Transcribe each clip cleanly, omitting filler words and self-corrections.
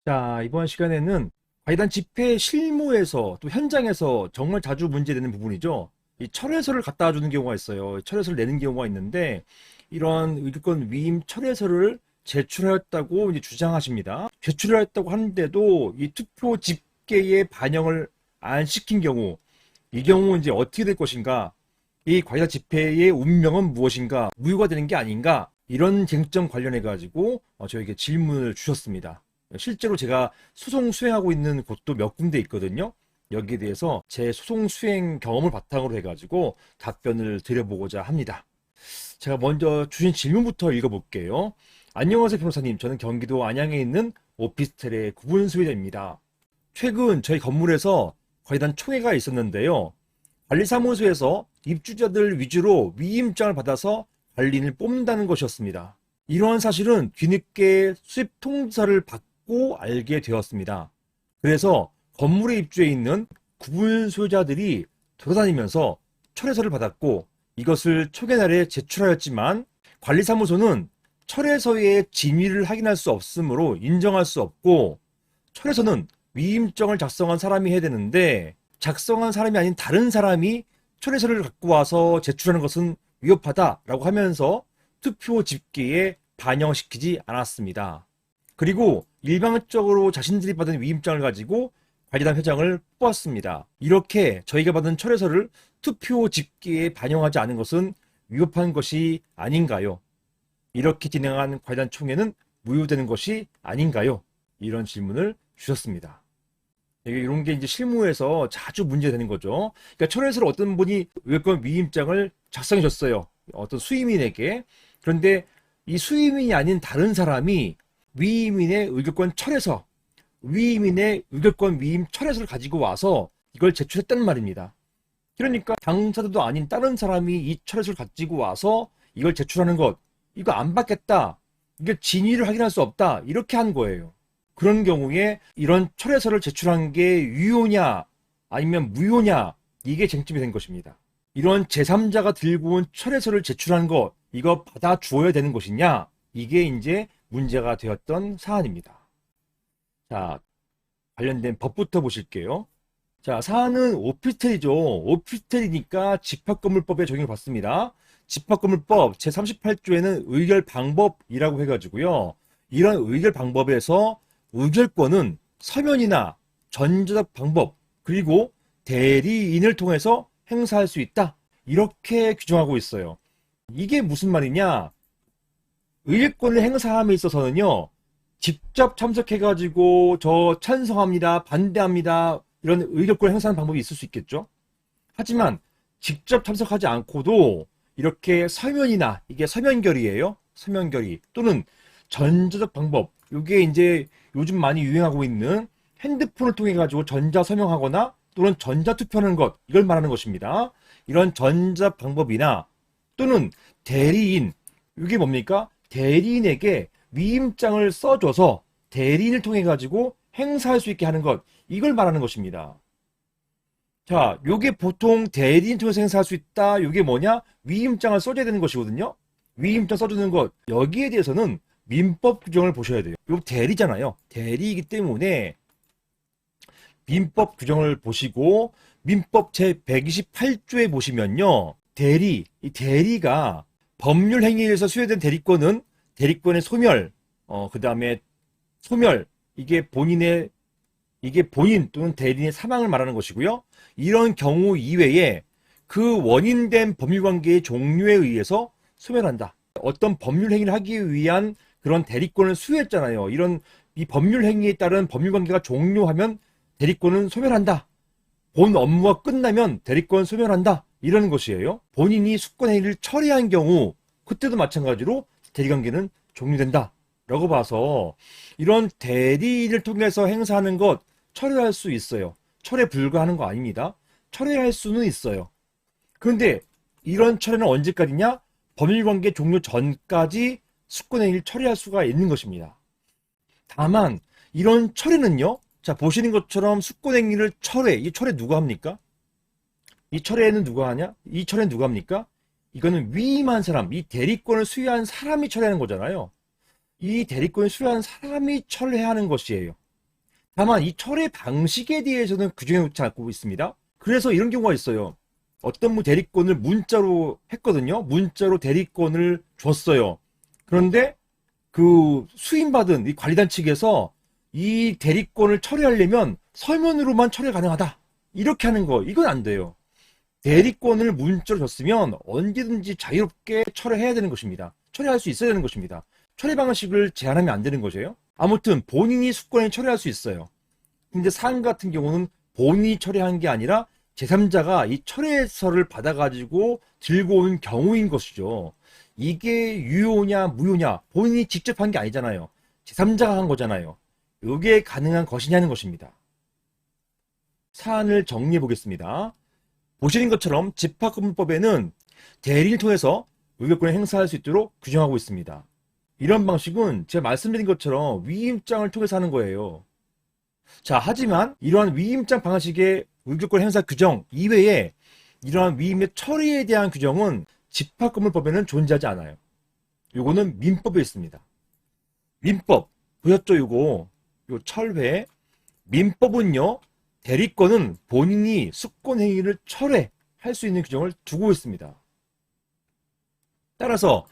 자, 이번 시간에는 과이단 집회 실무에서 또 현장에서 정말 자주 문제되는 부분이죠. 이 철회서를 갖다 주는 경우가 있어요. 철회서를 내는 경우가 있는데 이런 의결권 위임 철회서를 제출하였다고 이제 주장하십니다. 제출하였다고 하는데도 이 투표 집계에 반영을 안 시킨 경우, 이 경우 이제 어떻게 될 것인가? 이 과이단 집회의 운명은 무엇인가? 무효가 되는 게 아닌가? 이런 쟁점 관련해 가지고 저에게 질문을 주셨습니다. 실제로 제가 소송 수행하고 있는 곳도 몇 군데 있거든요. 여기에 대해서 제 소송 수행 경험을 바탕으로 해가지고 답변을 드려보고자 합니다. 제가 먼저 주신 질문부터 읽어볼게요. 안녕하세요, 변호사님. 저는 경기도 안양에 있는 오피스텔의 구분 소유자입니다. 최근 저희 건물에서 과이단 총회가 있었는데요. 관리사무소에서 입주자들 위주로 위임장을 받아서 관리인을 뽑는다는 것이었습니다. 이러한 사실은 뒤늦게 수입 통지서를 받고 알게 되었습니다. 그래서 건물에 입주해 있는 구분 소유자들이 돌아다니면서 철회서를 받았고 이것을 초계날에 제출하였지만 관리사무소는 철회서의 진위를 확인할 수 없으므로 인정할 수 없고 철회서는 위임장을 작성한 사람이 해야 되는데 작성한 사람이 아닌 다른 사람이 철회서를 갖고 와서 제출하는 것은 위협하다라고 하면서 투표 집계에 반영시키지 않았습니다. 그리고 일방적으로 자신들이 받은 위임장을 가지고 관리단 회장을 뽑았습니다. 이렇게 저희가 받은 철회서를 투표 집계에 반영하지 않은 것은 위협한 것이 아닌가요? 이렇게 진행한 관리단 총회는 무효되는 것이 아닌가요? 이런 질문을 주셨습니다. 이런 게 이제 실무에서 자주 문제되는 거죠. 그러니까 철회서를 어떤 분이 의결권 위임장을 작성해 줬어요. 어떤 수임인에게. 그런데 이 수임인이 아닌 다른 사람이 위임인의 의결권 철회서, 위임인의 의결권 위임 철회서를 가지고 와서 이걸 제출했단 말입니다. 그러니까 당사자도 아닌 다른 사람이 이 철회서를 가지고 와서 이걸 제출하는 것, 이거 안 받겠다, 이게 진위를 확인할 수 없다, 이렇게 한 거예요. 그런 경우에 이런 철회서를 제출한 게 유효냐 아니면 무효냐, 이게 쟁점이 된 것입니다. 이런 제3자가 들고 온 철회서를 제출한 것, 이거 받아 주어야 되는 것이냐, 이게 이제 문제가 되었던 사안입니다. 자, 관련된 법부터 보실게요. 자, 사안은 오피스텔이죠. 오피스텔이니까 집합건물법에 적용을 받습니다. 집합건물법 제38조에는 의결 방법이라고 해가지고요. 이런 의결 방법에서 의결권은 서면이나 전자적 방법, 그리고 대리인을 통해서 행사할 수 있다, 이렇게 규정하고 있어요. 이게 무슨 말이냐? 의결권을 행사함에 있어서는요, 직접 참석해가지고 저 찬성합니다, 반대합니다, 이런 의결권 행사하는 방법이 있을 수 있겠죠. 하지만 직접 참석하지 않고도 이렇게 서면이나, 이게 서면결의예요. 서면결의 또는 전자적 방법, 이게 이제 요즘 많이 유행하고 있는 핸드폰을 통해 가지고 전자 서명하거나 또는 전자 투표하는 것, 이걸 말하는 것입니다. 이런 전자 방법이나 또는 대리인, 이게 뭡니까? 대리인에게 위임장을 써줘서 대리인을 통해 가지고 행사할 수 있게 하는 것, 이걸 말하는 것입니다. 자, 요게 보통 대리인 통해서 행사할 수 있다, 요게 뭐냐? 위임장을 써줘야 되는 것이거든요. 위임장 써주는 것, 여기에 대해서는 민법 규정을 보셔야 돼요. 요 대리잖아요. 대리이기 때문에 민법 규정을 보시고 민법 제128조에 보시면요, 이 대리가 법률 행위에 의해서 수여된 대리권은 대리권의 소멸, 그 다음에 소멸, 이게 본인 또는 대리인의 사망을 말하는 것이고요. 이런 경우 이외에 그 원인된 법률관계의 종료에 의해서 소멸한다. 어떤 법률 행위를 하기 위한 그런 대리권을 수여했잖아요. 이 법률 행위에 따른 법률관계가 종료하면 대리권은 소멸한다. 본 업무가 끝나면 대리권 소멸한다, 이러는 것이에요. 본인이 수권 행위를 처리한 경우 그때도 마찬가지로 대리관계는 종료된다 라고 봐서 이런 대리인을 통해서 행사하는 것 철회할 수 있어요. 철회 불가하는 거 아닙니다. 철회할 수는 있어요. 그런데 이런 철회는 언제까지냐? 법률관계 종료 전까지 수권행위를 처리할 수가 있는 것입니다. 다만 이런 철회는요, 자, 보시는 것처럼 수권행위를 이 철회 누가 합니까? 이 철회는 누가 하냐? 이 철회는 누가 합니까? 이거는 위임한 사람, 이 대리권을 수여한 사람이 철회하는 거잖아요. 이 대리권을 수여한 사람이 철회하는 것이에요. 다만 이 철회 방식에 대해서는 규정해 놓지 않고 있습니다. 그래서 이런 경우가 있어요. 어떤 대리권을 문자로 했거든요. 문자로 대리권을 줬어요. 그런데 그 수임받은 이 관리단 측에서 이 대리권을 철회하려면 서면으로만 철회 가능하다. 이렇게 하는 거, 이건 안 돼요. 대리권을 문자로 줬으면 언제든지 자유롭게 철회해야 되는 것입니다. 철회할 수 있어야 되는 것입니다. 철회 방식을 제한하면 안 되는 거죠. 아무튼 본인이 수권에 철회할 수 있어요. 근데 사안 같은 경우는 본인이 철회한 게 아니라 제3자가 이 철회서를 받아가지고 들고 온 경우인 것이죠. 이게 유효냐 무효냐 본인이 직접 한 게 아니잖아요. 제3자가 한 거잖아요. 이게 가능한 것이냐는 것입니다. 사안을 정리해 보겠습니다. 보시는 것처럼 집합금융법에는 대리인을 통해서 의결권을 행사할 수 있도록 규정하고 있습니다. 이런 방식은 제가 말씀드린 것처럼 위임장을 통해서 하는 거예요. 자, 하지만 이러한 위임장 방식의 의결권 행사 규정 이외에 이러한 위임의 처리에 대한 규정은 집합금융법에는 존재하지 않아요. 요거는 민법에 있습니다. 민법 보셨죠? 요 철회. 민법은요, 대리권은 본인이 수권 행위를 철회할 수 있는 규정을 두고 있습니다. 따라서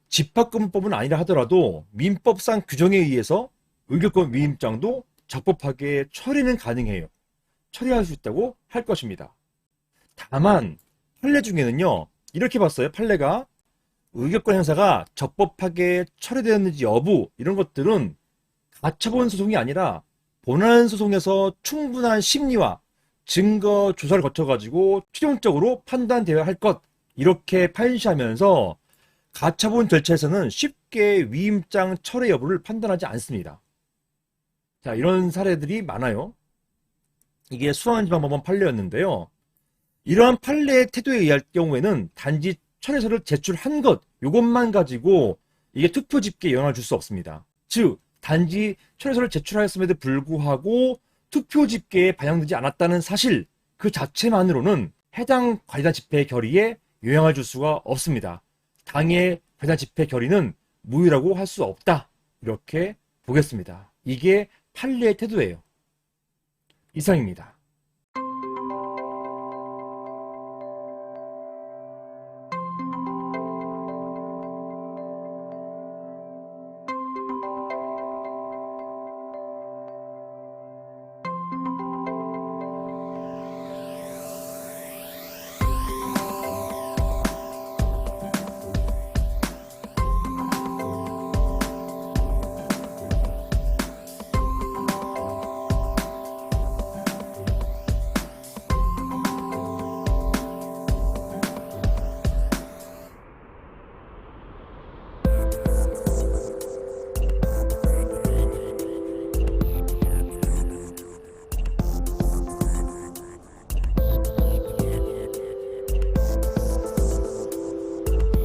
집합금융법은 아니라 하더라도 민법상 규정에 의해서 의결권 위임장도 적법하게 처리는 가능해요. 처리할 수 있다고 할 것입니다. 다만 판례 중에는요, 이렇게 봤어요. 판례가 의결권 행사가 적법하게 처리되었는지 여부 이런 것들은 가처분 소송이 아니라 본안 소송에서 충분한 심리와 증거 조사를 거쳐가지고 최종적으로 판단되어야 할 것 이렇게 판시하면서 가처분 절차에서는 쉽게 위임장 철회 여부를 판단하지 않습니다. 자, 이런 사례들이 많아요. 이게 수원지방법원 판례였는데요. 이러한 판례의 태도에 의할 경우에는 단지 철회서를 제출한 것, 이것만 가지고 이게 투표 집계에 영향을 줄 수 없습니다. 즉, 단지 철회서를 제출하였음에도 불구하고 투표 집계에 반영되지 않았다는 사실 그 자체만으로는 해당 관리단 집회 결의에 영향을 줄 수가 없습니다. 당의 관리단 집회 결의는 무효라고 할 수 없다. 이렇게 보겠습니다. 이게 판례의 태도예요. 이상입니다.